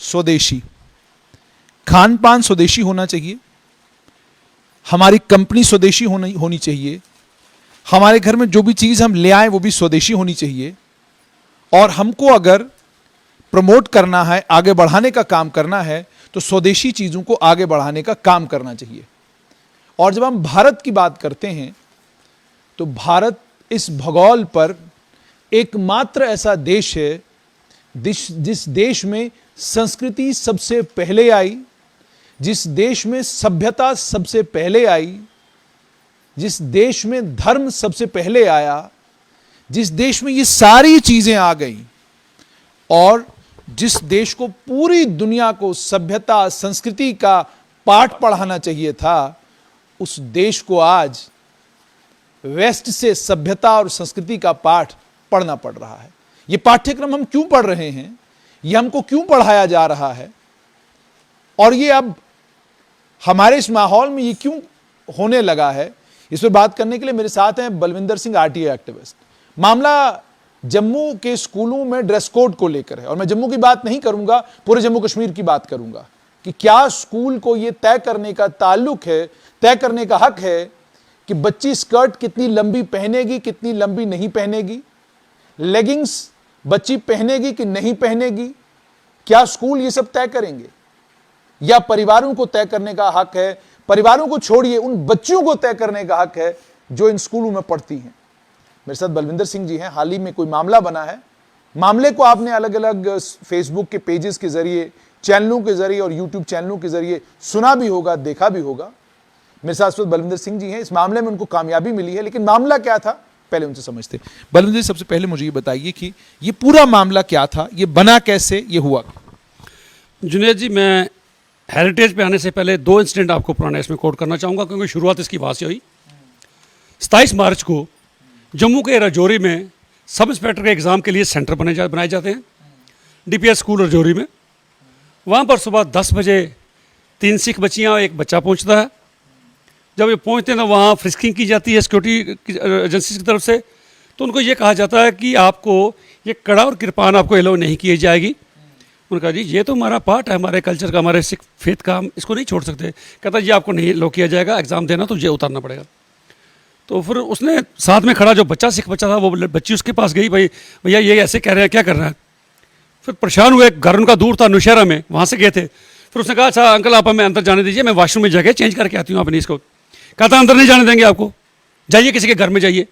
स्वदेशी, खान पान स्वदेशी होना चाहिए, हमारी कंपनी स्वदेशी होनी चाहिए, हमारे घर में जो भी चीज़ हम ले आए वो भी स्वदेशी होनी चाहिए। और हमको अगर प्रमोट करना है, आगे बढ़ाने का काम करना है, तो स्वदेशी चीज़ों को आगे बढ़ाने का काम करना चाहिए। और जब हम भारत की बात करते हैं तो भारत इस भूगोल पर एकमात्र ऐसा देश है जिस देश में संस्कृति सबसे पहले आई, जिस देश में सभ्यता सबसे पहले आई, जिस देश में धर्म सबसे पहले आया, जिस देश में ये सारी चीजें आ गई, और जिस देश को पूरी दुनिया को सभ्यता संस्कृति का पाठ पढ़ाना चाहिए था, उस देश को आज वेस्ट से सभ्यता और संस्कृति का पाठ पढ़ना पड़ रहा है। ये पाठ्यक्रम हम क्यों पढ़ रहे हैं, ये हमको क्यों पढ़ाया जा रहा है, और ये अब हमारे इस माहौल में ये क्यों होने लगा है, इस पर बात करने के लिए मेरे साथ हैं बलविंदर सिंह, आरटीआई एक्टिविस्ट। मामला जम्मू के स्कूलों में ड्रेस कोड को लेकर है, और मैं जम्मू की बात नहीं करूंगा, पूरे जम्मू कश्मीर की बात करूंगा कि क्या स्कूल को यह तय करने का ताल्लुक है, तय करने का हक है कि बच्ची स्कर्ट कितनी लंबी पहनेगी, कितनी लंबी नहीं पहनेगी, लेगिंग्स बच्ची पहनेगी कि नहीं पहनेगी, क्या स्कूल ये सब तय करेंगे, या परिवारों को तय करने का हक है? परिवारों को छोड़िए, उन बच्चियों को तय करने का हक है जो इन स्कूलों में पढ़ती हैं। मेरे साथ बलविंदर सिंह जी हैं। हाल ही में कोई मामला बना है, मामले को आपने अलग अलग फेसबुक के पेजेस के जरिए, चैनलों के जरिए और यूट्यूब चैनलों के जरिए सुना भी होगा, देखा भी होगा। मेरे साथ बलविंदर सिंह जी हैं। इस मामले में उनको कामयाबी मिली है, लेकिन मामला क्या था पहले उनसे समझते। बलविंदर जी, सबसे पहले मुझे ये बताइए कि ये पूरा मामला क्या था, ये बना कैसे, ये हुआ? जुनेद जी, मैं हेरिटेज पे आने से पहले 2 इंसिडेंट आपको पुराना इसमें कोट करना चाहूँगा, क्योंकि शुरुआत इसकी वहाँ से हुई। 27 मार्च को जम्मू के राजौरी में सब इंस्पेक्टर के एग्ज़ाम के लिए सेंटर बनाए जाते हैं, डीपीएस स्कूल राजौरी में। वहाँ पर सुबह 10 बजे 3 सिख बच्चियाँ और 1 बच्चा पहुँचता है। जब ये पहुँचते हैं तो वहाँ फ्रिस्किंग की जाती है सिक्योरिटी एजेंसी की तरफ से। तो उनको ये कहा जाता है कि आपको ये कड़ा और कृपान आपको एलो नहीं की जाएगी। उन्होंने कहा जी ये तो हमारा पार्ट है, हमारे कल्चर का, हमारे सिख फेथ का, हम इसको नहीं छोड़ सकते। कहता जी आपको नहीं लो किया जाएगा, एग्ज़ाम देना तो ये उतारना पड़ेगा। तो फिर उसने साथ में खड़ा जो बच्चा, सिख बच्चा था, वो बच्ची उसके पास गई, भाई भैया ये ऐसे कह रहे हैं, क्या कर रहा है? फिर परेशान हुए, घर उनका दूर था, नौशहरा में, वहाँ से गए थे। फिर उसने कहा अच्छा अंकल आप हमें अंदर जाने दीजिए, मैं वॉशरूम में जाके चेंज करके आती हूँ अपनी इसको। कहता अंदर नहीं जाने देंगे आपको, जाइए किसी के घर में जाइए।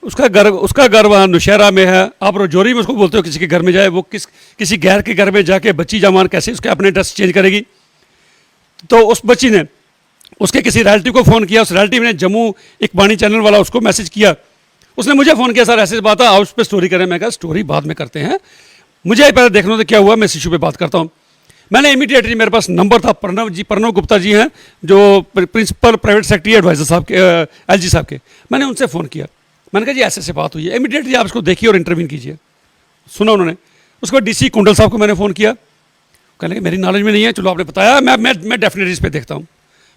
उसका घर वहाँ नौशहरा में है, आप राजौरी में उसको बोलते हो किसी के घर में जाए, वो किसी गैर के घर में जाके बच्ची जमान कैसे उसके अपने ड्रेस चेंज करेगी? तो उस बच्ची ने उसके किसी रिलेटिव को फ़ोन किया, उस रिलेटिव ने जम्मू इकबाणी चैनल वाला उसको मैसेज किया, उसने मुझे फ़ोन किया, सर ऐसे बात है, आप उस पर स्टोरी करें। मैं कहा स्टोरी बाद में करते हैं, मुझे पहले देखना तो क्या हुआ, मैं इस इशू पे बात करता हूँ। मैंने इमीडिएटली, मेरे पास नंबर था, प्रणव गुप्ता जी हैं जो प्रिंसिपल प्राइवेट सेक्रेटरी एडवाइजर साहब के, एलजी साहब के। मैंने उनसे फ़ोन किया, मैंने कहा जी ऐसे बात हुई है, इमीडिएटली आप इसको देखिए और इंटरव्यू कीजिए। सुना उन्होंने। उसके बाद डीसी कुंडल साहब को मैंने फ़ोन किया, कहने मेरी नॉलेज में नहीं है, चलो आपने बताया, मैं डेफिनेटली इस पर देखता हूँ।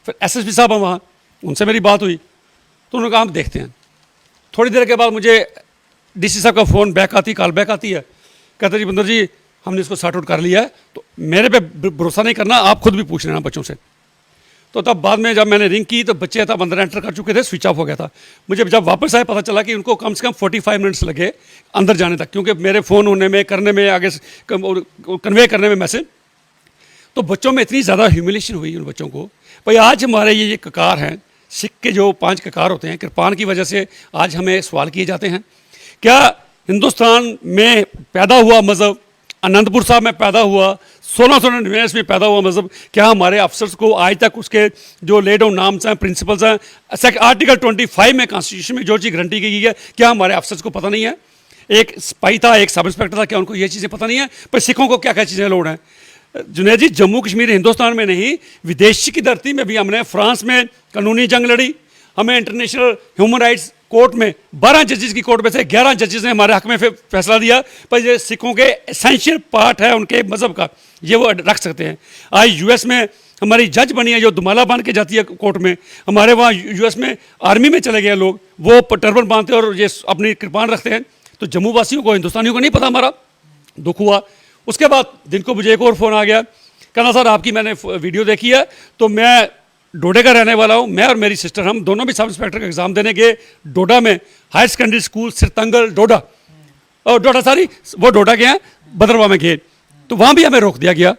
फिर एसएसपी साहब हैं वहाँ, उनसे मेरी बात हुई, तो उन्होंने कहा हम देखते हैं। थोड़ी देर के बाद मुझे डीसी साहब का फ़ोन कॉल बैक आती है, कहते जी बंदर जी हमने इसको सॉर्ट आउट कर लिया है, तो मेरे पे भरोसा नहीं करना, आप खुद भी पूछ लेना बच्चों से। तो तब बाद में जब मैंने रिंग की तो बच्चे तब अंदर एंटर कर चुके थे, स्विच ऑफ हो गया था। मुझे जब वापस आया पता चला कि उनको कम से कम 45 मिनट्स लगे अंदर जाने तक, क्योंकि मेरे फ़ोन होने में, करने में, आगे कन्वे करने में मैसेज। तो बच्चों में इतनी ज़्यादा ह्यूमिलेशन हुई उन बच्चों को। भाई आज हमारे ये ककार हैं, सिख के जो 5 ककार होते हैं, कृपान की वजह से आज हमें सवाल किए जाते हैं। क्या हिंदुस्तान में पैदा हुआ मज़हब, अनंतपुर साहब में पैदा हुआ, 1699 में पैदा हुआ मज़हब, क्या हमारे अफसर्स को आज तक उसके जो लेड डाउन नाम्स हैं, प्रिंसिपल्स हैं, आर्टिकल 25 में कॉन्स्टिट्यूशन में जो चीज़ गारंटी की गई है, क्या हमारे अफसर्स को पता नहीं है? एक सिपाही था, एक सब इंस्पेक्टर था, क्या उनको ये चीज़ें पता नहीं है? पर सिखों को क्या क्या चीज़ें लोड हैं? जुनेद जी, जम्मू कश्मीर हिंदुस्तान में नहीं, विदेशी की धरती में भी हमने फ्रांस में कानूनी जंग लड़ी, हमें इंटरनेशनल ह्यूमन राइट्स कोर्ट में 12 जजेस की कोर्ट में से 11 जजेस ने हमारे हक में फैसला दिया। पर ये सिखों के एसेंशियल पार्ट है उनके मज़हब का, ये वो रख सकते हैं। आज यूएस में हमारी जज बनी है जो दुमाला बांध के जाती है कोर्ट में, हमारे वहाँ यूएस में आर्मी में चले गए लोग, वो टर्बन बांधते और ये अपनी कृपान रखते हैं। तो जम्मू वासियों को, हिंदुस्तानियों को नहीं पता, हमारा दुख हुआ। उसके बाद दिन को मुझे एक और फ़ोन आ गया, कहना सर आपकी मैंने वीडियो देखी है, तो मैं डोडे का रहने वाला हूँ, मैं और मेरी सिस्टर हम दोनों भी सब इंस्पेक्टर का एग्ज़ाम देने गए डोडा में, हायर सेकेंडरी स्कूल सिरतंगल डोडा, और डोडा सारी वो डोडा के हैं, भद्रवाह में गए, तो वहाँ भी हमें रोक दिया गया,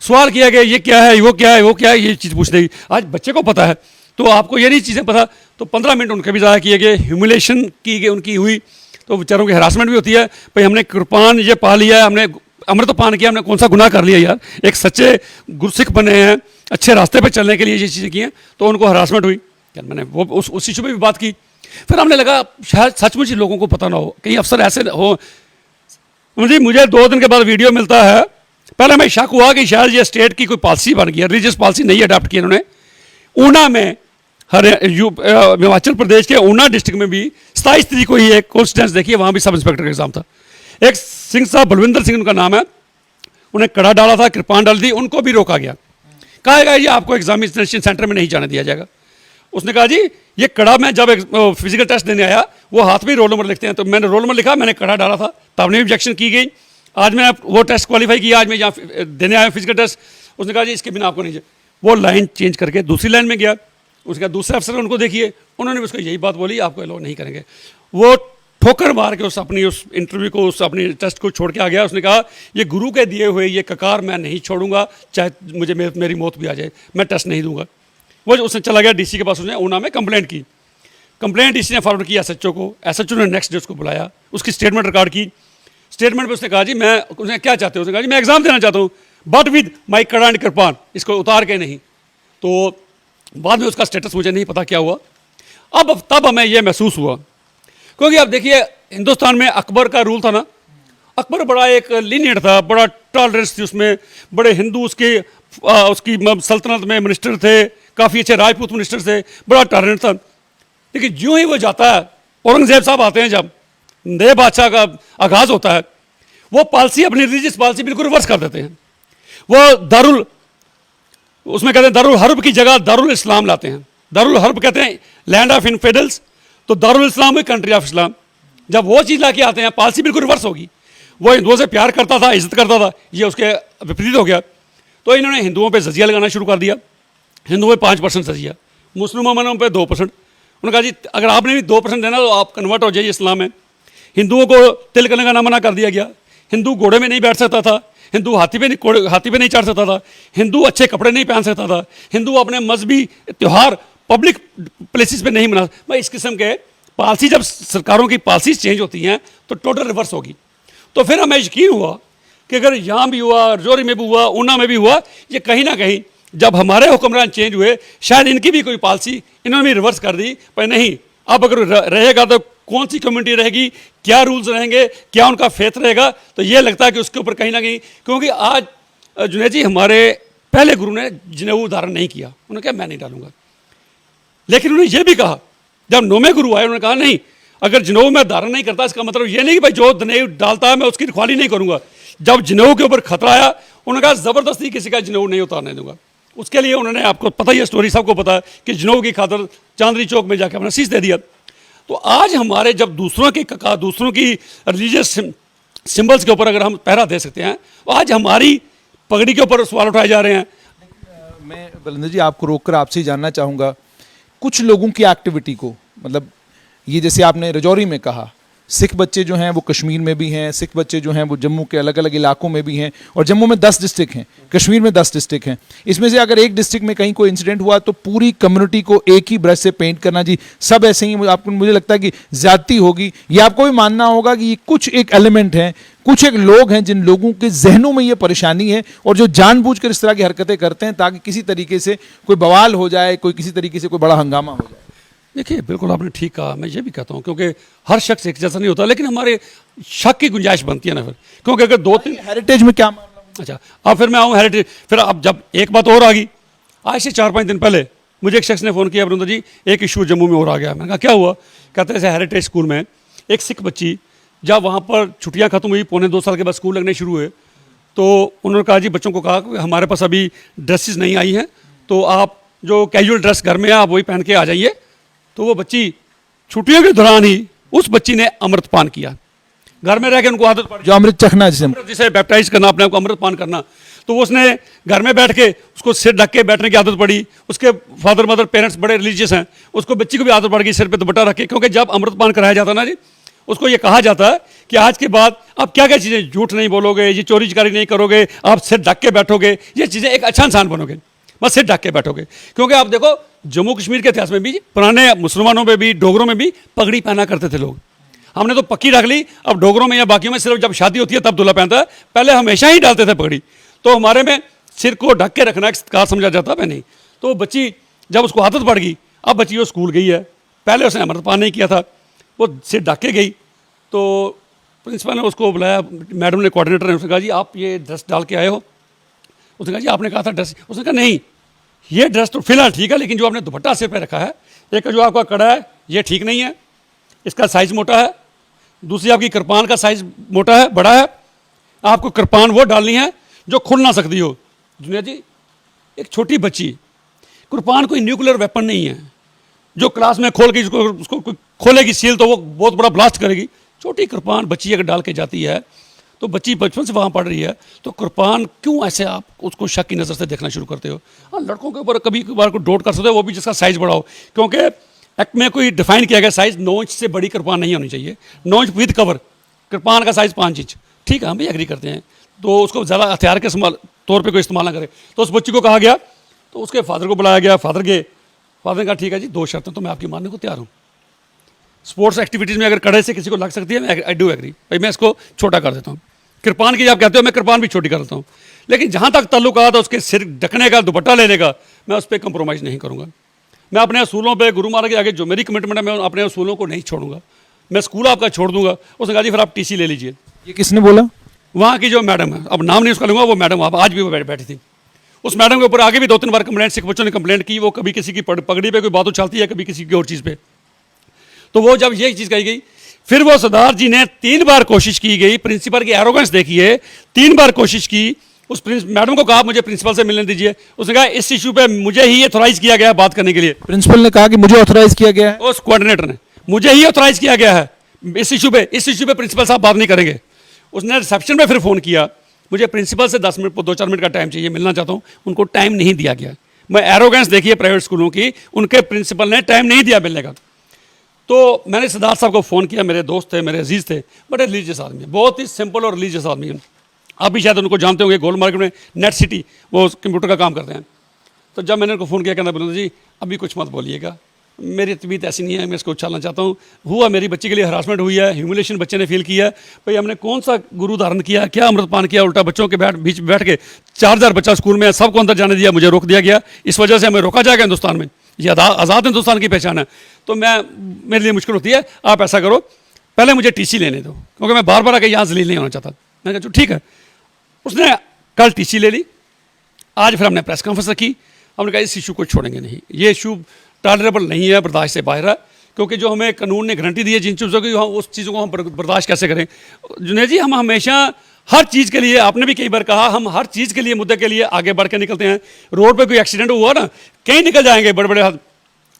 सवाल किया गया ये क्या है, वो क्या है, वो क्या है, ये चीज़ पूछने की। आज बच्चे को पता है तो आपको ये नहीं चीज़ें पता, तो 15 मिनट उनके भी ज़ाया किए गए, ह्यूमिलेशन की गई उनकी हुई, तो बेचारों की हरासमेंट भी होती है, भाई हमने कृपान ये पा लिया है, हमने अमृत पान किया, हमने कौन सा गुनाह कर लिया यार, एक सच्चे गुरसिख बने हैं, अच्छे रास्ते पे चलने के लिए ये चीज़ें की हैं, तो उनको हरासमेंट हुई। यार मैंने वो उस इशू पे भी बात की। फिर हमने लगा शायद सचमुच ही लोगों को पता ना हो, कहीं अफसर ऐसे हो। मुझे 2 दिन के बाद वीडियो मिलता है, पहले हमें शक हुआ कि शायद ये स्टेट की कोई पॉलिसी बन गई है, रिलीजियस पॉलिसी नहीं अडॉप्ट की इन्होंने। ऊना में हिमाचल प्रदेश के ऊना डिस्ट्रिक्ट में भी 27 तारीख को ही एक कॉन्स्टिट्यूंस देखिए, वहाँ भी सब इंस्पेक्टर का एग्जाम था। एक सिंह साहब, बलविंदर सिंह उनका नाम है, उन्हें कड़ा डाला था, कृपान डाली थी, उनको भी रोका गया, कहा गया ये आपको एग्जामिनेशन सेंटर में नहीं जाने दिया जाएगा। उसने कहा जी ये कड़ा, मैं जब फिजिकल टेस्ट देने आया वो हाथ में रोल नंबर लिखते हैं, तो मैंने रोल नंबर लिखा, मैंने कड़ा डाला था, तब ने ऑब्जेक्शन की गई। आज मैं वो टेस्ट क्वालिफाई किया, आज मैं यहाँ देने आया फिजिकल टेस्ट, उसने कहा जी इसके बिना आपको नहीं। वो लाइन चेंज करके दूसरी लाइन में गया, उसके बाद दूसरे अफसर उनको देखिए, उन्होंने भी उसको यही बात बोली आपको अलाउ नहीं करेंगे। वो ठोकर मार के उस इंटरव्यू को, उस अपनी टेस्ट को छोड़ के आ गया। उसने कहा ये गुरु के दिए हुए ये ककार मैं नहीं छोड़ूंगा, चाहे मुझे मेरी मौत भी आ जाए, मैं टेस्ट नहीं दूंगा। वो उसने चला गया डीसी के पास, उसने ऊना में कंप्लेंट की, कंप्लेंट डीसी ने फॉरवर्ड की एसएचओ को, एसएचओ ने नेक्स्ट डे उसको बुलाया, उसकी स्टेटमेंट रिकॉर्ड की। स्टेटमेंट पे उसने कहा जी मैं, उसने क्या चाहते हो, उसने कहा जी मैं एग्जाम देना चाहता हूँ बट विद माई कड़ा एंड कृपान, इसको उतार के नहीं। तो बाद में उसका स्टेटस मुझे नहीं पता क्या हुआ। अब तब हमें यह महसूस हुआ, क्योंकि अब देखिए हिंदुस्तान में अकबर का रूल था ना, अकबर बड़ा एक लीनियंट था, बड़ा टॉलरेंस थी उसमें, बड़े हिंदू उसकी सल्तनत में मिनिस्टर थे, काफ़ी अच्छे राजपूत मिनिस्टर थे, बड़ा टॉलरेंट था। लेकिन ज्यों ही वो जाता है, औरंगजेब साहब आते हैं, जब नए बादशाह का आगाज़ होता है, वो पॉलिसी अपनी रिलीजियस पॉलिसी बिल्कुल रिवर्स कर देते हैं। वो उसमें कहते हैं दारुल हर्ब की जगह दारुल इस्लाम लाते हैं। दारुल हर्ब कहते हैं लैंड ऑफ इनफिडल्स, तो दारुल इस्लाम हुई कंट्री ऑफ इस्लाम। जब वो चीज़ ला के आते हैं, पॉलिसी बिल्कुल रिवर्स होगी। वो हिंदुओं से प्यार करता था, इज्जत करता था, ये उसके विपरीत हो गया। तो इन्होंने हिंदुओं पे जजिया लगाना शुरू कर दिया, हिंदुओं में 5% जजिया, मुसलमानों पे 2%। उन्होंने कहा जी अगर आपने भी 2% देना तो आप कन्वर्ट हो जाइए इस्लाम में। हिंदुओं को तिल लगाना मना कर दिया गया, हिंदू घोड़े में नहीं बैठ सकता था, हिंदू हाथी पे नहीं चढ़ सकता था, हिंदू अच्छे कपड़े नहीं पहन सकता था, हिंदू अपने मजहबी त्यौहार पब्लिक प्लेसेस पे नहीं मना। भाई इस किस्म के पॉलिसी, जब सरकारों की पॉलिसी चेंज होती हैं तो टोटल रिवर्स होगी। तो फिर हमें यकीन हुआ कि अगर यहाँ भी हुआ, रजौरी में भी हुआ, ऊना में भी हुआ, ये कहीं ना कहीं जब हमारे हुक्मरान चेंज हुए शायद इनकी भी कोई पॉलिसी इन्होंने भी रिवर्स कर दी। पर नहीं, अब अगर रहेगा तो कौन सी कम्युनिटी रहेगी, क्या रूल्स रहेंगे, क्या उनका फेथ रहेगा, तो ये लगता है कि उसके ऊपर कहीं ना कहीं, क्योंकि आज जुनैद जी हमारे पहले गुरु ने जनेऊ धारण नहीं किया, उन्होंने कहा मैं नहीं डालूंगा। लेकिन उन्होंने ये भी कहा, जब 9वें गुरु आए उन्होंने कहा नहीं, अगर जनेऊ में धारण नहीं करता इसका मतलब ये नहीं कि भाई जो जनेऊ डालता है मैं उसकी रखवाली नहीं करूंगा। जब जनेऊ के ऊपर खतरा आया उन्होंने कहा जबरदस्ती किसी का जनेऊ नहीं उतारने दूंगा। उसके लिए उन्होंने, आपको पता ही है स्टोरी, सबको पता है कि जनेऊ की खातर चांदनी चौक में जाकर अपना शीश दे दिया। तो आज हमारे जब दूसरों की रिलीजियस सिंबल्स के ऊपर अगर हम पहरा दे सकते हैं, तो आज हमारी पगड़ी के ऊपर सवाल उठाए जा रहे हैं। मैं बलविंदर जी आपको रोककर आपसे जानना चाहूँगा, कुछ लोगों की एक्टिविटी को, मतलब ये जैसे आपने रजौरी में कहा, सिख बच्चे जो हैं वो कश्मीर में भी हैं, सिख बच्चे जो हैं वो जम्मू के अलग अलग इलाकों में भी हैं, और जम्मू में 10 डिस्ट्रिक्ट हैं, कश्मीर में 10 डिस्ट्रिक्ट हैं। इसमें से अगर एक डिस्ट्रिक्ट में कहीं कोई इंसिडेंट हुआ तो पूरी कम्युनिटी को एक ही ब्रश से पेंट करना, जी सब ऐसे ही, आपको मुझे लगता है कि ज्यादती होगी। ये आपको भी मानना होगा कि ये कुछ एक एलिमेंट हैं, कुछ एक लोग हैं जिन लोगों के जहनों में ये परेशानी है और जो जानबूझकर इस तरह की हरकतें करते हैं ताकि किसी तरीके से कोई बवाल हो जाए, कोई किसी तरीके से कोई बड़ा हंगामा हो जाए। देखिए बिल्कुल आपने ठीक कहा, मैं ये भी कहता हूँ क्योंकि हर शख्स एक जैसा नहीं होता, लेकिन हमारे शक की गुंजाइश बनती है ना फिर, क्योंकि अगर 2-3 हेरिटेज में क्या मामला? अच्छा अब फिर मैं आऊँ हेरिटेज, फिर अब जब एक बात और आ गई, आज से 4-5 दिन पहले मुझे एक शख्स ने फ़ोन किया, वरुण जी एक इशू जम्मू में और आ गया। मैंने कहा क्या हुआ? कहते हैं हेरिटेज स्कूल में एक सिख बच्ची, जब वहाँ पर छुट्टियाँ खत्म हुई, 1.25-2 साल के बाद स्कूल लगने शुरू हुए, तो उन्होंने कहा जी बच्चों को कहा कि हमारे पास अभी ड्रेसेस नहीं आई हैं, तो आप जो कैजुअल ड्रेस घर में है आप वही पहन के आ जाइए। तो वो बच्ची छुट्टियों के दौरान ही उस बच्ची ने अमृतपान किया। घर में रह के उनको आदत पड़ जो अमृत चखना जिसे जिसे बैप्टाइज करना, अपने आप को अमृत पान करना, तो वो उसने घर में बैठ के उसको सिर ढक के बैठने की आदत पड़ी। उसके फादर मदर पेरेंट्स बड़े रिलीजियस हैं, उसको बच्ची को भी आदत पड़ गई सिर पे दुपट्टा रख के, क्योंकि जब अमृत पान कराया जाता ना जी, उसको ये कहा जाता है कि आज के बाद आप क्या क्या चीज़ें, झूठ नहीं बोलोगे, ये चोरी चकारी नहीं करोगे, आप सिर ढक के बैठोगे, ये चीज़ें एक अच्छा इंसान बनोगे, बस सिर ढक के बैठोगे। क्योंकि आप देखो जम्मू कश्मीर के इतिहास में भी, पुराने मुसलमानों में भी, डोगरों में भी पगड़ी पहना करते थे लोग। हमने तो पक्की रख ली, अब डोगरों में या बाकियों में सिर्फ जब शादी होती है तब दूल्हा पहनता है, पहले हमेशा ही डालते थे पगड़ी। तो हमारे में सिर को ढक के रखना एक सत्कार समझा जाता है नहीं। तो बच्ची जब उसको आदत पड़ गई, अब बच्ची वो स्कूल गई है, पहले उसने अमृतपान नहीं किया था, वो सिर ढक के गई। तो प्रिंसिपल ने उसको बुलाया, मैडम ने, कोऑर्डिनेटर ने, उसने कहा जी आप ये ड्रेस डाल के आए हो। उसने कहा जी आपने कहा था ड्रेस, उसने कहा नहीं ये ड्रेस तो फिलहाल ठीक है, लेकिन जो आपने दुपट्टा सिर पे रखा है, एक जो आपका कड़ा है ये ठीक नहीं है, इसका साइज मोटा है, दूसरी आपकी कृपान का साइज मोटा है, बड़ा है, आपको कृपान वो डालनी है जो खुल ना सकती हो। जुनेद जी, एक छोटी बच्ची, कृपान कोई न्यूक्लियर वेपन नहीं है जो क्लास में खोल के उसको खोलेगी सील तो वो बहुत बड़ा ब्लास्ट करेगी। छोटी कृपान बच्ची अगर डाल के जाती है तो बच्ची बचपन से वहाँ पढ़ रही है, तो कृपान क्यों ऐसे आप उसको शक की नज़र से देखना शुरू करते हो? हाँ, लड़कों के ऊपर कभी कभार को डोट कर सकते हो, वो भी जिसका साइज़ बड़ा हो, क्योंकि एक्ट में कोई डिफाइन किया गया साइज़ 9 इंच से बड़ी कृपान नहीं होनी चाहिए। 9 इंच विद कवर, कृपान का साइज़ 5 इंच, ठीक है, हम भी एग्री करते हैं। तो उसको ज़्यादा हथियार के तौर पर कोई इस्तेमाल ना करे। तो उस बच्ची को कहा गया, तो उसके फादर को बुलाया गया, फादर गए, फादर ने कहा ठीक है जी 2 शर्तें तो मैं आपकी मानने को तैयार हूँ। स्पोर्ट्स एक्टिविटीज़ में अगर कड़े से किसी को लग सकती है, मैं आई डू एग्री, भाई मैं इसको छोटा कर देता हूँ। कृपान की आप कहते हो, मैं कृपान भी छोटी कर देता हूँ, लेकिन जहाँ तक ताल्लुक आता है उसके सिर ढकने का, दुपट्टा लेने का, मैं उस पर कंप्रोमाइज़ नहीं करूँगा। मैं अपने असूलों पे, गुरु महाराज के आगे जो मेरी कमिटमेंट है, मैं अपने असूलों को नहीं छोड़ूंगा। मैं स्कूल आपका छोड़ दूंगा। उसने कहा जी फिर आप टीसी ले लीजिए। ये किसने बोला? वहाँ की जो मैडम है, अब नाम नहीं उसका लूँगा, वो मैडम आप आज भी वो बैठी थी। उस मैडम के ऊपर आगे भी 2-3 बार कंप्लेंट, सिख बच्चों ने कंप्लेंट की, वो कभी किसी की पगड़ी पे कोई बात उछालती है, कभी किसी की और चीज़ पे। तो वो जब ये चीज़ कही गई, फिर वो सरदार जी ने 3 बार कोशिश की गई, प्रिंसिपल की एरोगेंस देखिए, 3 बार कोशिश की। उस मैडम को कहा मुझे प्रिंसिपल से मिलने दीजिए, उसने कहा इस इशू पे मुझे ही ऑथराइज किया गया है बात करने के लिए। प्रिंसिपल ने कहा कि मुझे ऑथराइज किया गया है, उस कोऑर्डिनेटर ने, मुझे ही ऑथराइज किया गया है इस इशू पे प्रिंसिपल साहब बात नहीं करेंगे। उसने रिसेप्शन में फिर फ़ोन किया, मुझे प्रिंसिपल से 10 मिनट 2-4 मिनट का टाइम चाहिए, मिलना चाहता हूँ। उनको टाइम नहीं दिया गया। मैं एरोगेंस देखिए प्राइवेट स्कूलों की, उनके प्रिंसिपल ने टाइम नहीं दिया मिलने का। तो मैंने सिद्धार्थ साहब को फ़ोन किया, मेरे दोस्त थे, मेरे अजीज़ थे, बड़े रिलीजियस आदमी, बहुत ही सिंपल और रिलीजियस आदमी हैं। आप भी शायद उनको जानते होंगे, गोल्ड मार्केट में नेट सिटी, वो कंप्यूटर का काम करते हैं। तो जब मैंने उनको फ़ोन किया, कहना बोला जी अभी कुछ मत बोलिएगा, मेरी तबीयत ऐसी नहीं है, मैं इसको उछालना चाहता हूँ। हुआ मेरी बच्ची के लिए हरासमेंट हुई है, ह्यूमिलेशन बच्चे ने फील किया है, भाई हमने कौन सा गुरु धारण किया, क्या अमृतपान किया, उल्टा बच्चों के बीच में बैठ के 4000 बच्चा स्कूल में, सबको अंदर जाने दिया, मुझे रोक दिया गया। इस वजह से हमें रोका जाएगा हिंदुस्तान में, ये आज़ाद हिंदुस्तान की पहचान है। तो मेरे लिए मुश्किल होती है, आप ऐसा करो पहले मुझे टीसी लेने दो, क्योंकि मैं बार बार आके यहाँ जलील नहीं होना चाहता। मैंने कहा ठीक है। उसने कल टीसी ले ली, आज फिर हमने प्रेस कॉन्फ्रेंस रखी। हमने कहा इस इशू को छोड़ेंगे नहीं, ये इशू टॉलरेबल नहीं है, बर्दाश्त से बाहर है, क्योंकि जो हमें कानून ने गारंटी दी है जिन चीज़ों की, हम उस चीज़ों को हम बर्दाश्त कैसे करें। जुनेद जी, हम हमेशा हर चीज़ के लिए, आपने भी कई बार कहा, हम हर चीज़ के लिए, मुद्दे के लिए आगे बढ़ के निकलते हैं। रोड पे कोई एक्सीडेंट हुआ ना, कहीं निकल जाएंगे, बड़े बड़े हाथ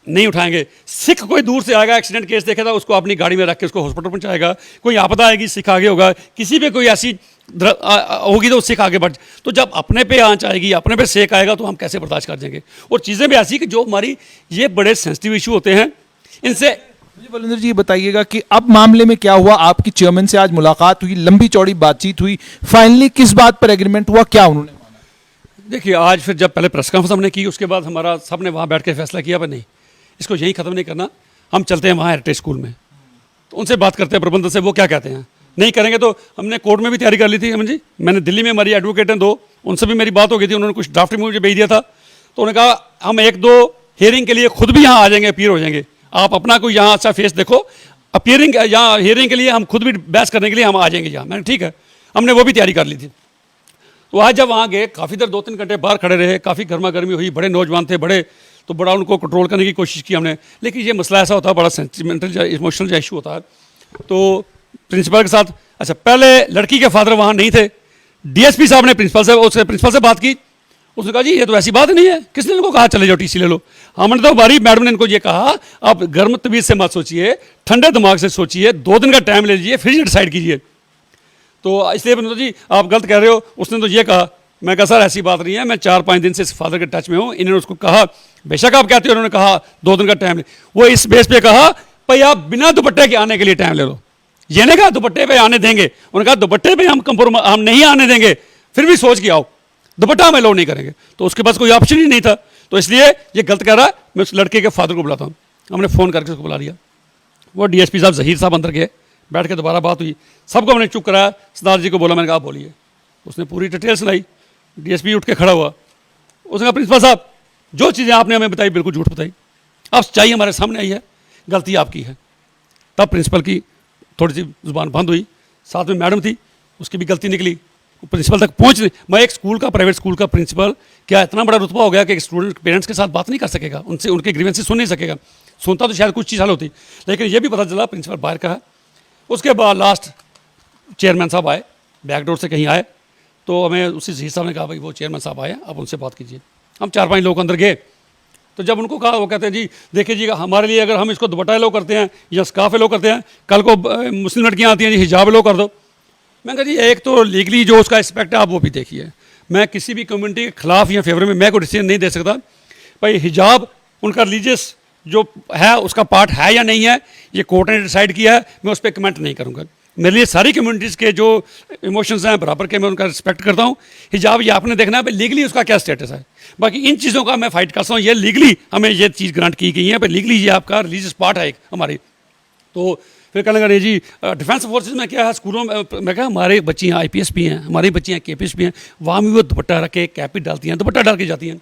नहीं उठाएंगे। सिख कोई दूर से आएगा, एक्सीडेंट केस देखेगा, उसको अपनी गाड़ी में रख के उसको हॉस्पिटल पहुंचाएगा। कोई आपदा आएगी, सिख आगे होगा, किसी पे कोई ऐसी होगी तो सिख आगे बढ़। तो जब अपने पे आंच आएगी, अपने पे सेक आएगा, तो हम कैसे बर्दाश्त कर देंगे। और चीज़ें भी ऐसी कि जो हमारी ये बड़े सेंसिटिव इशू होते हैं, इनसे। मुझे बलविंदर जी बताइएगा कि अब मामले में क्या हुआ? आपकी चेयरमैन से आज मुलाकात हुई, लंबी चौड़ी बातचीत हुई, फाइनली किस बात पर एग्रीमेंट हुआ, क्या उन्होंने माना? देखिए, आज फिर जब पहले प्रेस कॉन्फ्रेंस हमने की, उसके बाद हमारा सबने वहाँ बैठ के फैसला किया, पर नहीं, इसको यहीं ख़त्म नहीं करना, हम चलते हैं वहाँ हेरिटेज स्कूल में, तो उनसे बात करते हैं प्रबंधन से, वो क्या कहते हैं। नहीं करेंगे तो हमने कोर्ट में भी तैयारी कर ली थी। जी, मैंने दिल्ली में हमारी एडवोकेट हैं 2, उनसे भी मेरी बात हो गई थी, उन्होंने कुछ ड्राफ्ट मुझे भेज दिया था। तो उन्होंने कहा हम 1-2 हियरिंग के लिए खुद भी यहाँ आ जाएंगे, अपीयर हो जाएंगे, आप अपना कोई यहाँ अच्छा फेस देखो, अपीयरिंग यहाँ हियरिंग के लिए हम खुद भी बहस करने के लिए हम आ जाएंगे यहाँ। मैंने ठीक है, हमने वो भी तैयारी कर ली थी। तो आज जब वहाँ गए, काफ़ी देर 2-3 घंटे बाहर खड़े रहे, काफ़ी गर्मा गर्मी हुई, बड़े नौजवान थे, बड़े, तो बड़ा उनको कंट्रोल करने की कोशिश की हमने। लेकिन ये मसला ऐसा होता है, बड़ा सेंटिमेंटल इमोशनल इशू होता है। तो प्रिंसिपल के साथ, अच्छा पहले लड़की के फादर वहाँ नहीं थे, डीएसपी साहब ने प्रिंसिपल से बात की। उसने कहा जी ये तो ऐसी बात नहीं है, किसने इनको कहा चले जाओ टीसी ले लो। हमने तो हमारी मैडम ने इनको ये कहा आप गर्म तबीयत से मत सोचिए, ठंडे दिमाग से सोचिए, 2 दिन का टाइम ले लीजिए, फिर डिसाइड कीजिए। तो इसलिए मैंने जी आप गलत कह रहे हो। उसने तो ये कहा, मैं कहा सर ऐसी बात नहीं है, मैं 4-5 दिन से इस फादर के टच में हूँ। इन्होंने उसको कहा बेशक आप कहते हो, उन्होंने कहा 2 दिन का टाइम ले, वो इस बेस पे कहा भाई आप बिना दुपट्टे के आने के लिए टाइम ले लो। ये नहीं कहा दुपट्टे पे आने देंगे, उन्होंने कहा दुपट्टे पे हम नहीं आने देंगे, फिर भी सोच के आओ, दुपट्टा हम अलाउ नहीं करेंगे। तो उसके पास कोई ऑप्शन ही नहीं था, तो इसलिए ये गलत कह रहा है। मैं उस लड़के के फादर को बुलाता हूँ, हमने फ़ोन करके उसको बुला लिया। वो डीएसपी साहब ज़हीर साहब अंदर गए, बैठ के दोबारा बात हुई, सबको हमने चुप कराया। सरदार जी को बोला, मैंने कहा आप बोलिए। उसने पूरी डिटेल सुनाई। डीएसपी उठ के खड़ा हुआ, उसने कहा प्रिंसिपल साहब जो चीज़ें आपने हमें बताई बिल्कुल झूठ बताई, अब सच्चाई हमारे सामने आई है, गलती आपकी है। तब प्रिंसिपल की थोड़ी सी जुबान बंद हुई, साथ में मैडम थी, उसकी भी गलती निकली, प्रिंसिपल तक पहुँच नहीं। मैं एक स्कूल का, प्राइवेट स्कूल का प्रिंसिपल, क्या इतना बड़ा रुतबा हो गया कि एक स्टूडेंट पेरेंट्स के साथ बात नहीं कर सकेगा, उनसे उनके ग्रीवेंसेस सुन नहीं सकेगा। सुनता तो शायद कुछ चीज़ हल होती, लेकिन ये भी पता चला प्रिंसिपल बाहर का है। उसके बाद लास्ट चेयरमैन साहब आए, बैकडोर से कहीं आए, तो हमें उसी ज़हीर साहब ने कहा भाई वो चेयरमैन साहब आए, आप उनसे बात कीजिए। हम 4-5 लोग अंदर गए, तो जब उनको कहा, वो कहते हैं जी देखिए जी हमारे लिए अगर हम इसको दुपट्टा लो करते हैं या स्काफ लो करते हैं, कल को मुस्लिम लड़कियां आती हैं जी हिजाब लो कर दो। मैं कहा जी एक तो लीगली जो उसका एस्पेक्ट है आप वो भी देखिए, मैं किसी भी कम्युनिटी के खिलाफ या फेवर में मैं कोई डिसीजन नहीं दे सकता। भाई हिजाब उनका रिलीजियस जो है उसका पार्ट है या नहीं है, ये कोर्ट ने डिसाइड किया है, मैं उस पर कमेंट नहीं करूँगा। मेरे लिए सारी कम्युनिटीज़ के जो इमोशंस हैं बराबर के, मैं उनका रिस्पेक्ट करता हूँ। हिजाब ये आपने देखना है भाई लीगली उसका क्या स्टेटस है, बाकी इन चीज़ों का मैं फाइट करता हूँ। ये लीगली हमें ये चीज़ ग्रांट की गई है, भाई लीगली ये आपका रिलीजियस पार्ट है एक हमारी। तो फिर कहने लगे जी डिफेंस फोर्सेज में क्या है स्कूलों में, मैं कहा हमारे बच्चियाँ IPS भी हैं, हमारी बच्चियाँ KPS भी हैं, वहाँ भी वो दुपट्टा रख के कैप भी डालती हैं, दुपट्टा डाल के जाती हैं।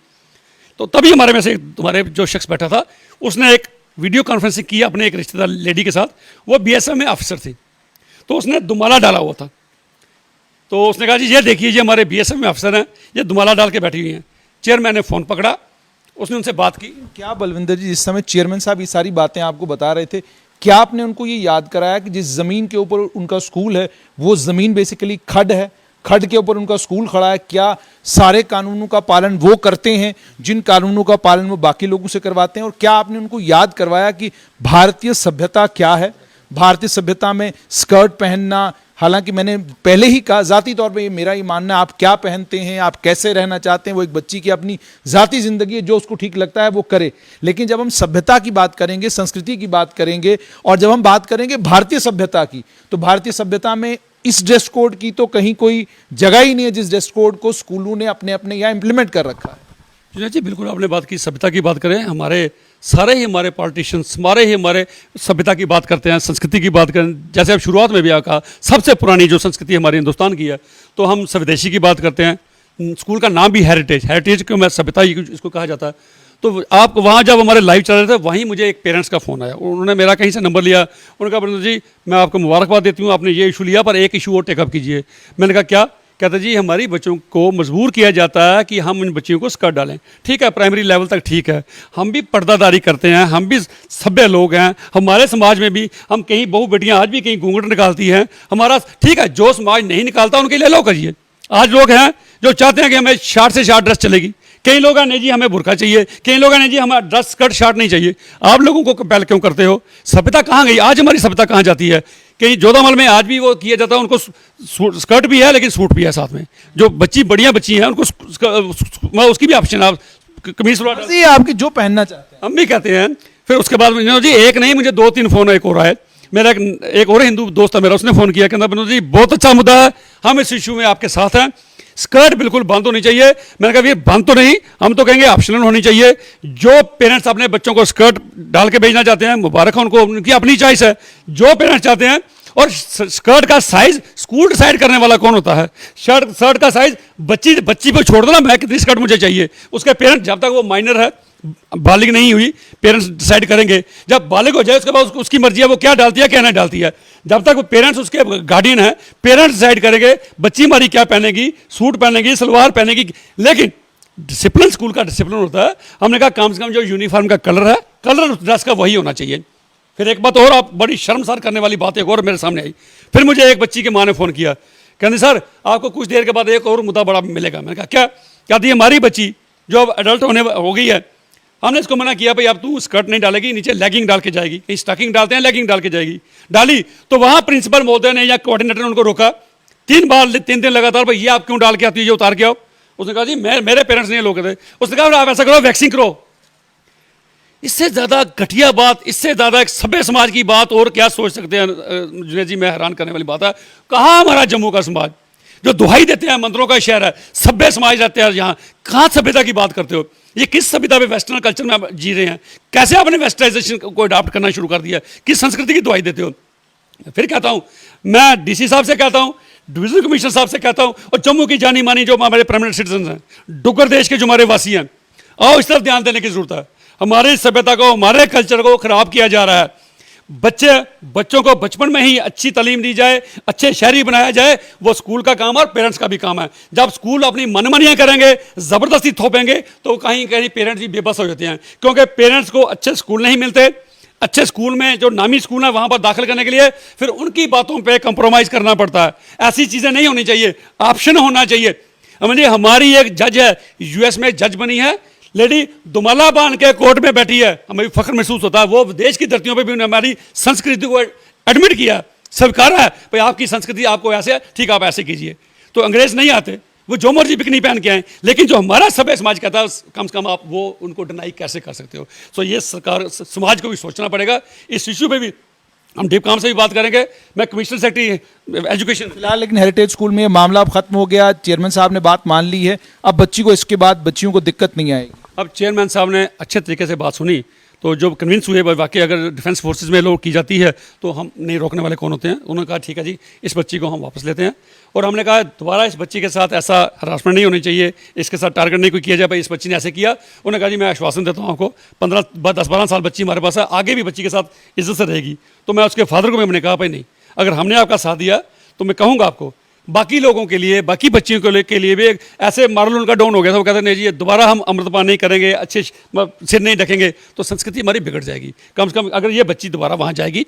तो तभी हमारे में से तुम्हारे जो शख्स बैठा था उसने एक वीडियो कॉन्फ्रेंसिंग की अपने एक रिश्तेदार लेडी के साथ, वो BSF में ऑफिसर थी, तो उसने दुमाला डाला हुआ था। तो उसने कहा जी ये देखिए ये हमारे BSF में अफसर हैं, ये दुमाला डाल के बैठी हुई हैं। चेयरमैन ने फ़ोन पकड़ा, उसने उनसे बात की। क्या बलविंदर जी जिस समय चेयरमैन साहब ये सारी बातें आपको बता रहे थे, क्या आपने उनको ये याद कराया कि जिस ज़मीन के ऊपर उनका स्कूल है वो ज़मीन बेसिकली खड है, खड के ऊपर उनका स्कूल खड़ा है, क्या सारे कानूनों का पालन वो करते हैं जिन कानूनों का पालन वो बाकी लोगों से करवाते हैं? और क्या आपने उनको याद करवाया कि भारतीय सभ्यता क्या है? भारतीय सभ्यता में स्कर्ट पहनना, हालांकि मैंने पहले ही कहा जाती तौर पे ये मेरा ही मानना है, आप क्या पहनते हैं, आप कैसे रहना चाहते हैं, वो एक बच्ची की अपनी जाती जिंदगी है, जो उसको ठीक लगता है वो करे। लेकिन जब हम सभ्यता की बात करेंगे, संस्कृति की बात करेंगे, और जब हम बात करेंगे भारतीय सभ्यता की, तो भारतीय सभ्यता में इस ड्रेस कोड की तो कहीं कोई जगह ही नहीं है जिस ड्रेस कोड को स्कूलों ने अपने अपने यहाँ इंप्लीमेंट कर रखा है। जी बिल्कुल आपने बात की, सभ्यता की बात करें, हमारे सारे ही हमारे पॉलिटिशियंस हमारे सभ्यता की बात करते हैं, संस्कृति की बात करें। जैसे अब शुरुआत में भी कहा सबसे पुरानी जो संस्कृति हमारे हिंदुस्तान की है, तो हम स्वदेशी की बात करते हैं। स्कूल का नाम भी हेरिटेज क्यों, मैं सभ्यता इसको कहा जाता है। तो आप वहाँ जब हमारे लाइव चल रहे थे, वहीं मुझे एक पेरेंट्स का फ़ोन आया, उन्होंने मेरा कहीं से नंबर लिया, उन्होंने कहा बलविंदर जी मैं आपको मुबारकबाद देती हूँ, आपने ये इशू लिया, पर एक इशू और टेकअप कीजिए। मैंने कहा क्या? कहते जी हमारी बच्चों को मजबूर किया जाता है कि हम इन बच्चियों को स्कर्ट डालें। ठीक है, प्राइमरी लेवल तक ठीक है, हम भी पर्दादारी करते हैं, हम भी सभ्य लोग हैं, हमारे समाज में भी हम कहीं बहू बेटियां आज भी कहीं घूंघट निकालती हैं, हमारा ठीक है, जो समाज नहीं निकालता उनके लिए अलाउ करिए। आज लोग हैं जो चाहते हैं कि हमें शार्ट से शार्ट ड्रेस चलेगी, कई लोग हैं नहीं जी हमें बुर्का चाहिए, कई लोग हैं नहीं जी हमें ड्रेस स्कर्ट शार्ट नहीं चाहिए। आप लोगों को कंपेल क्यों करते हो? सभ्यता कहाँ गई? आज हमारी सभ्यता कहाँ जाती है? कहीं जोधामल में आज भी वो किया जाता है, उनको स्कर्ट भी है लेकिन सूट भी है साथ में। जो बढ़िया बच्ची हैं उनको उसकी भी ऑप्शन, आप कमीज सलवार आपकी जो पहनना चाहते हैं हम भी कहते हैं। फिर उसके बाद जी एक नहीं, मुझे 2-3 फ़ोन एक और आए। मेरा एक और हिंदू दोस्त है मेरा, उसने फ़ोन किया, कहता बलविंदर जी बहुत अच्छा मुद्दा है, हम इस इशू में आपके साथ हैं, स्कर्ट बिल्कुल बंद होनी चाहिए। मैंने कहा ये बंद तो नहीं, हम तो कहेंगे ऑप्शनल होनी चाहिए। जो पेरेंट्स अपने बच्चों को स्कर्ट डाल के भेजना चाहते हैं, मुबारक है उनको, उनकी अपनी चॉइस है। जो पेरेंट्स चाहते हैं, और स्कर्ट का साइज स्कूल डिसाइड करने वाला कौन होता है? शर्ट का साइज बच्ची को छोड़ दो ना, मैं कितनी स्कर्ट मुझे चाहिए, उसके पेरेंट्स जब तक वो माइनर है, बालिग नहीं हुई, पेरेंट्स डिसाइड करेंगे। जब बालिग हो जाए उसके बाद उसकी मर्जी है वो क्या डालती है क्या नहीं डालती है। जब तक वो पेरेंट्स उसके गार्डियन है, पेरेंट्स डिसाइड करेंगे बच्ची हमारी क्या पहनेगी, सूट पहनेगी, सलवार पहनेगी। लेकिन डिसिप्लिन स्कूल का डिसिप्लिन होता है। हमने कहा कम से कम जो यूनिफॉर्म का कलर है, कलर उस ड्रेस का वही होना चाहिए। फिर एक बात और, आप बड़ी शर्मसार करने वाली बात एक और मेरे सामने आई। फिर मुझे एक बच्ची के माँ ने फ़ोन किया, कहते सर आपको कुछ देर के बाद एक और मुद्दा बड़ा मिलेगा। मैंने कहा क्या? कहती हमारी बच्ची जो अब एडल्ट हो गई है, हमने इसको मना किया भाई अब तू स्कर्ट नहीं डालेगी, नीचे लेगिंग डाल के जाएगी। कहीं स्टकिंग डालते हैं, लेगिंग डाल के जाएगी। डाली तो वहाँ प्रिंसिपल महोदय ने या कोऑर्डिनेटर ने उनको रोका 3 दिन लगातार, भाई ये आप क्यों डाल के आती है, ये उतार के आओ। उसने कहा जी मेरे पेरेंट्स नहीं लोग थे। उसने कहा आप ऐसा करो वैक्सिंग करो। इससे ज़्यादा घटिया बात, इससे ज़्यादा एक सभ्य समाज की बात और क्या सोच सकते हैं जुनेद जी? मैं हैरान करने वाली बात है। कहाँ हमारा जम्मू का समाज जो दुहाई देते हैं मंदिरों का शहर है, सभ्य समाज रहते हैं यहाँ, कहाँ सभ्यता की बात करते हो? ये किस सभ्यता में वेस्टर्न कल्चर में आप जी रहे हैं? कैसे आपने वेस्टर्नाइजेशन को अडॉप्ट करना शुरू कर दिया? किस संस्कृति की दुहाई देते हो? फिर कहता हूँ, मैं डीसी साहब से कहता हूँ, डिविजनल कमिश्नर साहब से कहता हूँ, और जम्मू की जानी मानी जो हमारे परमानेंट सिटीजन हैं, डुग्गर देश के जो हमारे वासी हैं, आओ इस तरफ ध्यान देने की जरूरत है। हमारी सभ्यता को, हमारे कल्चर को खराब किया जा रहा है। बच्चों को बचपन में ही अच्छी तालीम दी जाए, अच्छे शहरी बनाया जाए, वो स्कूल का काम और पेरेंट्स का भी काम है। जब स्कूल अपनी मनमानियां करेंगे, ज़बरदस्ती थोपेंगे, तो कहीं कहीं पेरेंट्स भी बेबस हो जाते हैं, क्योंकि पेरेंट्स को अच्छे स्कूल नहीं मिलते। अच्छे स्कूल में जो नामी स्कूल है वहाँ पर दाखिल करने के लिए फिर उनकी बातों पे कंप्रोमाइज़ करना पड़ता है। ऐसी चीज़ें नहीं होनी चाहिए, ऑप्शन होना चाहिए। हमारी एक जज है, यूएस में जज बनी है, लेडी दुमाला बांध के कोर्ट में बैठी है, हमें फख्र महसूस होता है। वो देश की धरतियों पे भी उन्होंने हमारी संस्कृति को एडमिट किया, स्वीकारा है, भाई आपकी संस्कृति आपको ऐसे है, ठीक आप ऐसे कीजिए। तो अंग्रेज नहीं आते, वो जो मर्जी बिकनी पहन के आए, लेकिन जो हमारा सभ्य समाज कहता है कम से कम आप वो उनको डिनाई कैसे कर सकते हो? सो ये सरकार समाज को भी सोचना पड़ेगा। इस इशू पे भी हम डीप काम से भी बात करेंगे। मैं कमिश्नर सेक्रेटरी एजुकेशन फिलहाल लेकिन हेरिटेज स्कूल में ये मामला अब खत्म हो गया, चेयरमैन साहब ने बात मान ली है, अब बच्ची को इसके बाद बच्चियों को दिक्कत नहीं आएगी। अब चेयरमैन साहब ने अच्छे तरीके से बात सुनी, तो जो कन्विंस हुए वाकई अगर डिफेंस फोर्सेज में लोग की जाती है तो हम नहीं रोकने वाले कौन होते हैं। उन्होंने कहा ठीक है जी, इस बच्ची को हम वापस लेते हैं। और हमने कहा दोबारा इस बच्ची के साथ ऐसा हरासमेंट नहीं होनी चाहिए, इसके साथ टारगेट नहीं कोई किया जाए, भाई इस बच्ची ने ऐसे किया। उन्होंने कहा जी मैं आश्वासन देता हूँ आपको, 10-12 साल बच्ची हमारे पास है, आगे भी बच्ची के साथ इज्जत से रहेगी। तो मैं उसके फादर को मैंने कहा भाई नहीं, अगर हमने आपका साथ दिया तो मैं कहूँगा आपको बाकी लोगों के लिए, बाकी बच्चियों के लिए भी ऐसे मॉरल उनका डाउन हो गया था। वो कहते नहीं जी दोबारा हम अमृतपान नहीं करेंगे, अच्छे सिर नहीं ढकेंगे तो संस्कृति हमारी बिगड़ जाएगी। कम से कम अगर ये बच्ची दोबारा वहाँ जाएगी,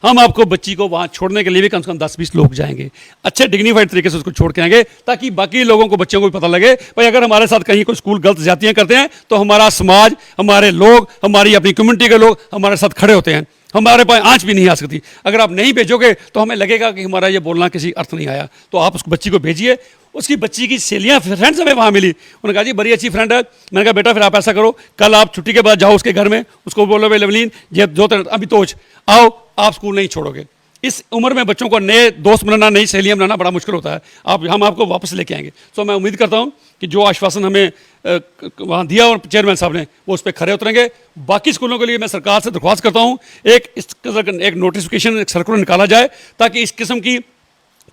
हम आपको बच्ची को वहाँ छोड़ने के लिए भी कम से कम 10-20 लोग जाएंगे, अच्छे डिग्निफाइड तरीके से उसको छोड़ के आएंगे, ताकि बाकी लोगों को, बच्चों को भी पता लगे भाई अगर हमारे साथ कहीं कोई स्कूल गलत ज्यादतियाँ करते हैं तो हमारा समाज, हमारे लोग, हमारी अपनी कम्युनिटी के लोग हमारे साथ खड़े होते हैं, हमारे पास आंच भी नहीं आ सकती। अगर आप नहीं भेजोगे तो हमें लगेगा कि हमारा ये बोलना किसी अर्थ नहीं आया। तो आप उस बच्ची को भेजिए। उसकी बच्ची की सहेलियाँ, फ्रेंड्स हमें वहाँ मिली, उन्होंने कहा जी बड़ी अच्छी फ्रेंड है। मैंने कहा बेटा फिर आप ऐसा करो, कल आप छुट्टी के बाद जाओ उसके घर में, उसको बोलो भाई लवलीन ये जो अभी तोच आओ, आप स्कूल नहीं छोड़ोगे। इस उम्र में बच्चों को नए दोस्त बनाना, नई सहेलियाँ बनाना बड़ा मुश्किल होता है। हम आपको वापस लेके आएंगे। तो मैं उम्मीद करता हूँ कि जो आश्वासन हमें वहाँ दिया और चेयरमैन साहब ने, वो उस पर खरे उतरेंगे। बाकी स्कूलों के लिए मैं सरकार से दरख्वास्त करता हूँ एक नोटिफिकेशन, एक सर्कुलर निकाला जाए, ताकि इस किस्म की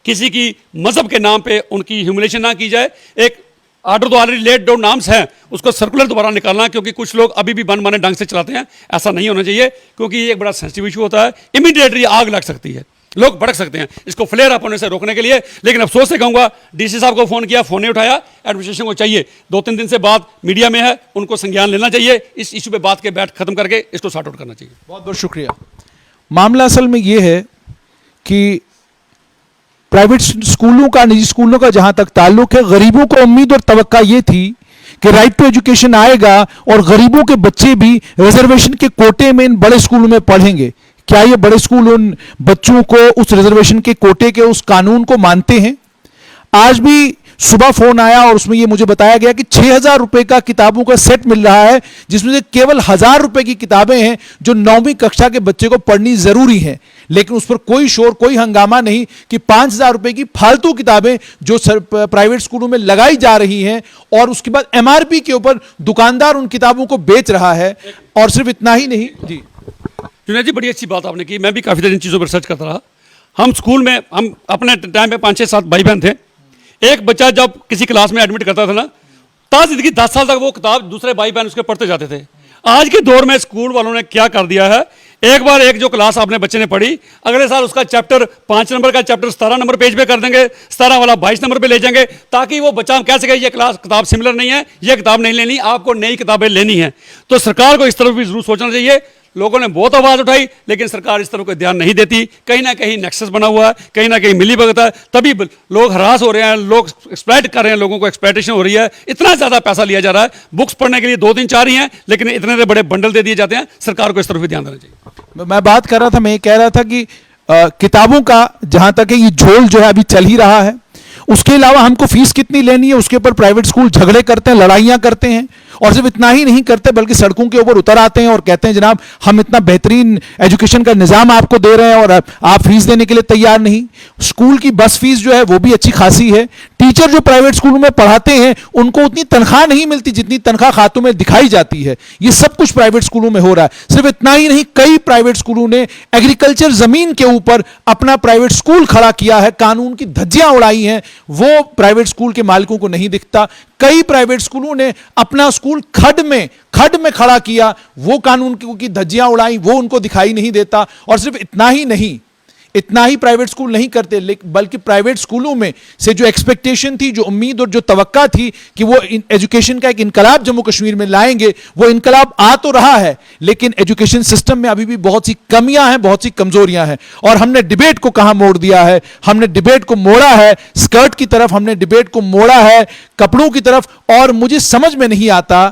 किसी की मजहब के नाम पे उनकी ह्यूमिलेशन ना की जाए। एक ऑर्डर तो ऑलरेडी लेट डाउन नाम्स हैं, उसको सर्कुलर दोबारा निकालना, क्योंकि कुछ लोग अभी भी मनमाने ढंग से चलाते हैं। ऐसा नहीं होना चाहिए, क्योंकि ये एक बड़ा सेंसिटिव इशू होता है। इमीडिएटली आग लग सकती है, लोग भड़क सकते हैं। इसको फ्लेयर अप होने से रोकने के लिए, लेकिन अफसोस से कहूँगा डीसी साहब को फ़ोन किया, फ़ोन नहीं उठाया। एडमिनिस्ट्रेशन को चाहिए 2-3 दिन से बाद मीडिया में है, उनको संज्ञान लेना चाहिए, इस इशू पे बात के बैठ खत्म करके इसको सॉर्ट आउट करना चाहिए। बहुत बहुत शुक्रिया। मामला असल में ये है कि प्राइवेट स्कूलों का, निजी स्कूलों का जहां तक ताल्लुक है, गरीबों को उम्मीद और तवक्का ये थी कि राइट टू एजुकेशन आएगा और गरीबों के बच्चे भी रिजर्वेशन के कोटे में इन बड़े स्कूलों में पढ़ेंगे। क्या ये बड़े स्कूल उन बच्चों को उस रिजर्वेशन के कोटे के उस कानून को मानते हैं? आज भी सुबह फोन आया और उसमें ये मुझे बताया गया कि 6,000 रुपए का किताबों का सेट मिल रहा है, जिसमें से केवल 1,000 रुपए की किताबें हैं जो 9वीं कक्षा के बच्चे को पढ़नी जरूरी है। लेकिन उस पर कोई शोर, कोई हंगामा नहीं कि 5,000 रुपए की फालतू किताबें जो प्राइवेट स्कूलों में लगाई जा रही हैं, और उसके बाद एमआरपी के ऊपर दुकानदार उन किताबों को बेच रहा है। और सिर्फ इतना ही नहीं जी, जुनैद जी बड़ी अच्छी बात आपने की। मैं भी काफ़ी देर इन चीज़ों पर रिसर्च करता रहा। हम स्कूल में, हम अपने टाइम पे 5-6-7 भाई बहन थे। एक बच्चा जब किसी क्लास में एडमिट करता था ना, ताज़िंदगी 10 साल तक वो किताब दूसरे भाई बहन उसके पढ़ते जाते थे। आज के दौर में स्कूल वालों ने क्या कर दिया है, एक बार एक जो क्लास आपने बच्चे ने पढ़ी, अगले साल उसका चैप्टर 5 नंबर का चैप्टर 17 नंबर पेज पे कर देंगे, 17 वाला 22 नंबर पे ले जाएंगे, ताकि वो बच्चा कह सके ये क्लास किताब सिमिलर नहीं है, ये किताब नहीं लेनी, आपको नई किताबें लेनी है। तो सरकार को इस तरफ भी जरूर सोचना चाहिए। लोगों ने बहुत आवाज़ उठाई, लेकिन सरकार इस तरफ कोई ध्यान नहीं देती। कहीं ना कहीं नेक्सस बना हुआ है, कहीं ना कहीं मिली भगत है, तभी लोग हरास हो रहे हैं, लोग एक्सप्लॉइट कर रहे हैं, लोगों को एक्सप्लॉइटेशन हो रही है। इतना ज़्यादा पैसा लिया जा रहा है, बुक्स पढ़ने के लिए 2 3 4 ही हैं, लेकिन इतने बड़े बंडल दे दिए जाते हैं। सरकार को इस तरफ भी ध्यान देना चाहिए। मैं बात कर रहा था, मैं ये कह रहा था कि किताबों का जहां तक है ये झोल जो है अभी चल ही रहा है। उसके अलावा हमको फीस कितनी लेनी है उसके ऊपर प्राइवेट स्कूल झगड़े करते हैं, लड़ाइयां करते हैं, और सिर्फ इतना ही नहीं करते बल्कि सड़कों के ऊपर उतर आते हैं और कहते हैं जनाब हम इतना बेहतरीन एजुकेशन का निजाम आपको दे रहे हैं और आप फीस देने के लिए तैयार नहीं। स्कूल की बस फीस जो है वो भी अच्छी खासी है। टीचर जो प्राइवेट स्कूलों में पढ़ाते हैं उनको उतनी तनख्वाह नहीं मिलती जितनी तनख्वाह खातों में दिखाई जाती है। ये सब कुछ प्राइवेट स्कूलों में हो रहा है। सिर्फ इतना ही नहीं, कई प्राइवेट स्कूलों ने एग्रीकल्चर जमीन के ऊपर अपना प्राइवेट स्कूल खड़ा किया है, कानून की धज्जियां उड़ाई हैं, वो प्राइवेट स्कूल के मालिकों को नहीं दिखता। कई प्राइवेट स्कूलों ने अपना स्कूल खड में खड़ा किया, वो कानून की धज्जियां उड़ाई, वो उनको दिखाई नहीं देता। और सिर्फ इतना ही नहीं, इतना ही प्राइवेट स्कूल नहीं करते, बल्कि प्राइवेट स्कूलों में से जो एक्सपेक्टेशन थी, जो उम्मीद और जो तवक्का थी कि वो एजुकेशन का एक इनकलाब जम्मू कश्मीर में लाएंगे, वो इनकलाब आ तो रहा है, लेकिन एजुकेशन सिस्टम में अभी भी बहुत सी कमियां हैं, बहुत सी कमजोरियां हैं। और हमने डिबेट को कहां मोड़ दिया है? हमने डिबेट को मोड़ा है स्कर्ट की तरफ, हमने डिबेट को मोड़ा है कपड़ों की तरफ। और मुझे समझ में नहीं आता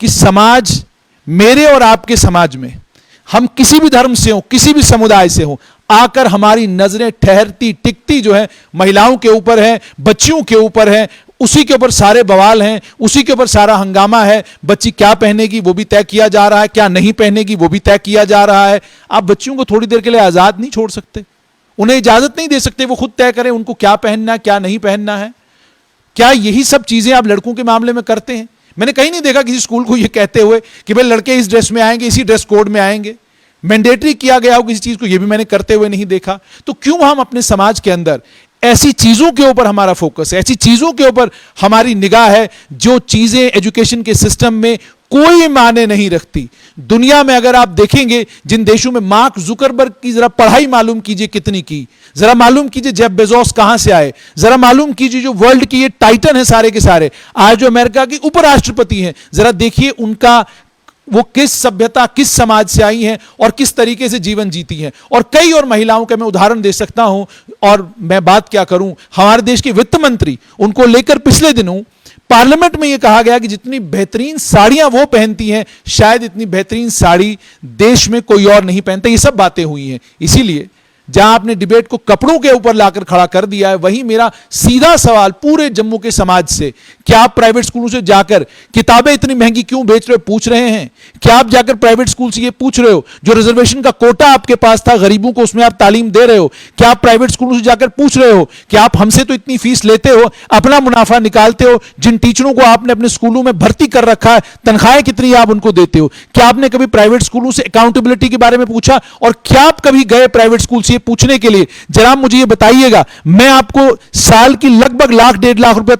कि समाज, मेरे और आपके समाज में, हम किसी भी धर्म से हो, किसी भी समुदाय से हो, आकर हमारी नजरें ठहरती टिकती जो है महिलाओं के ऊपर है, बच्चियों के ऊपर है, उसी के ऊपर सारे बवाल हैं, उसी के ऊपर सारा हंगामा है। बच्ची क्या पहनेगी वो भी तय किया जा रहा है, क्या नहीं पहनेगी वो भी तय किया जा रहा है। आप बच्चियों को थोड़ी देर के लिए आजाद नहीं छोड़ सकते, उन्हें इजाजत नहीं दे सकते वो खुद तय करें उनको क्या पहनना है, क्या नहीं पहनना है। क्या यही सब चीजें आप लड़कों के मामले में करते हैं? मैंने कहीं नहीं देखा किसी स्कूल को यह कहते हुए कि भाई लड़के इस ड्रेस में आएंगे, इसी ड्रेस कोड में आएंगे, मैंडेटरी किया गया हो किसी चीज को, यह भी मैंने करते हुए नहीं देखा। तो क्यों हम अपने समाज के अंदर ऐसी चीजों के ऊपर हमारा फोकस है, ऐसी चीजों के ऊपर हमारी निगाह है जो चीजें एजुकेशन के सिस्टम में कोई माने नहीं रखती। दुनिया में अगर आप देखेंगे जिन देशों में, मार्क जुकरबर्ग की जरा पढ़ाई मालूम कीजिए कितनी की, जरा मालूम कीजिए जेफ बेजोस कहां से आए, जरा मालूम कीजिए जो वर्ल्ड की ये टाइटन है सारे के सारे, आज जो अमेरिका के उपराष्ट्रपति हैं, जरा देखिए उनका वो किस सभ्यता, किस समाज से आई हैं और किस तरीके से जीवन जीती हैं। और कई और महिलाओं के मैं उदाहरण दे सकता हूं। और मैं बात क्या करूं, हमारे देश के वित्त मंत्री, उनको लेकर पिछले दिनों पार्लियामेंट में यह कहा गया कि जितनी बेहतरीन साड़ियां वो पहनती हैं, शायद इतनी बेहतरीन साड़ी देश में कोई और नहीं पहनता। ये सब बातें हुई हैं। इसीलिए जहां आपने डिबेट को कपड़ों के ऊपर लाकर खड़ा कर दिया है, वहीं मेरा सीधा सवाल पूरे जम्मू के समाज से, क्या आप प्राइवेट स्कूलों से जाकर किताबें इतनी महंगी क्यों बेच रहे हो, पूछ रहे हैं? क्या आप जाकर प्राइवेट स्कूल से ये पूछ रहे हो जो रिजर्वेशन का कोटा आपके पास था गरीबों को, उसमें आप तालीम दे रहे हो? क्या आप प्राइवेट स्कूलों से जाकर पूछ रहे हो कि आप हमसे तो इतनी फीस लेते हो, अपना मुनाफा निकालते हो, जिन टीचरों को आपने अपने स्कूलों में भर्ती कर रखा है तनख्वाहें कितनी आप उनको देते हो? क्या आपने कभी प्राइवेट स्कूलों से अकाउंटेबिलिटी के बारे में पूछा? और क्या आप कभी गए प्राइवेट स्कूल से पूछने के लिए, जरा मुझे ये बताइएगा, मैं आपको साल की लगभग 1,00,000-1,50,000 रुपए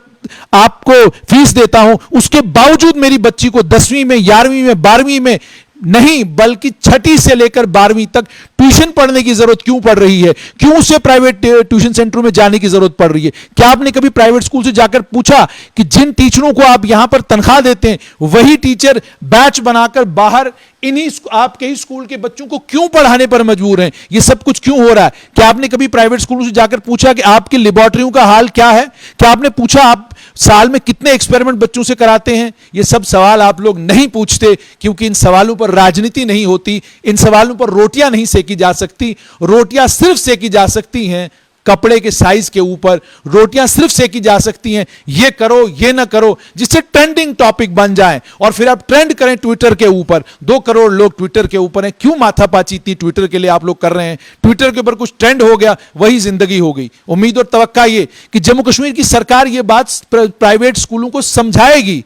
आपको फीस देता हूं, उसके बावजूद मेरी बच्ची को 10वीं में, 11वीं में, 12वीं में नहीं बल्कि 6ठी से लेकर 12वीं तक ट्यूशन पढ़ने की जरूरत क्यों पड़ रही है? क्यों उसे प्राइवेट ट्यूशन सेंटरों में जाने की जरूरत पड़ रही है? क्या आपने कभी प्राइवेट स्कूल से जाकर पूछा कि जिन टीचरों को आप यहां पर तनख्वाह देते हैं, वही टीचर बैच बनाकर बाहर इन्हीं आपके ही स्कूल के बच्चों को क्यों पढ़ाने पर मजबूर हैं? ये सब कुछ क्यों हो रहा है? क्या आपने कभी प्राइवेट स्कूलों से जाकर पूछा कि आपकी लेबोरेटरियों का हाल क्या है? क्या आपने पूछा आप साल में कितने एक्सपेरिमेंट बच्चों से कराते हैं? ये सब सवाल आप लोग नहीं पूछते, क्योंकि इन सवालों पर राजनीति नहीं होती, इन सवालों पर रोटियां नहीं सेकी जा सकती। रोटियां सिर्फ सेकी जा सकती हैं कपड़े के साइज के ऊपर, रोटियां सिर्फ सेकी जा सकती हैं ये करो ये ना करो, जिससे ट्रेंडिंग टॉपिक बन जाए और फिर आप ट्रेंड करें ट्विटर के ऊपर। 2 करोड़ लोग ट्विटर के ऊपर हैं, क्यों माथापाची इतनी ट्विटर के लिए आप लोग कर रहे हैं? ट्विटर के ऊपर कुछ ट्रेंड हो गया, वही जिंदगी हो गई। उम्मीद और तवक्का ये कि जम्मू कश्मीर की सरकार ये बात प्राइवेट स्कूलों को समझाएगी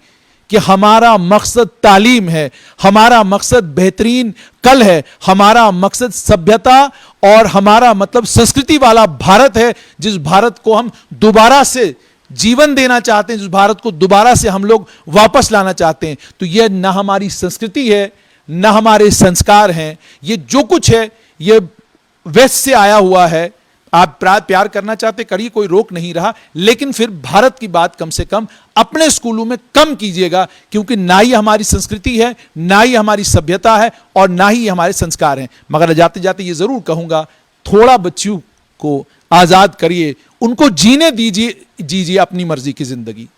कि हमारा मकसद तालीम है, हमारा मकसद बेहतरीन कल है, हमारा मकसद सभ्यता और हमारा मतलब संस्कृति वाला भारत है, जिस भारत को हम दोबारा से जीवन देना चाहते हैं, जिस भारत को दोबारा से हम लोग वापस लाना चाहते हैं। तो यह ना हमारी संस्कृति है, ना हमारे संस्कार हैं, ये जो कुछ है ये वेस्ट से आया हुआ है। आप प्यार करना चाहते करिए, कोई रोक नहीं रहा, लेकिन फिर भारत की बात कम से कम अपने स्कूलों में कम कीजिएगा, क्योंकि ना ही हमारी संस्कृति है, ना ही हमारी सभ्यता है, और ना ही हमारे संस्कार हैं। मगर जाते जाते ये जरूर कहूंगा, थोड़ा बच्चों को आजाद करिए, उनको जीने दीजिए अपनी मर्जी की जिंदगी।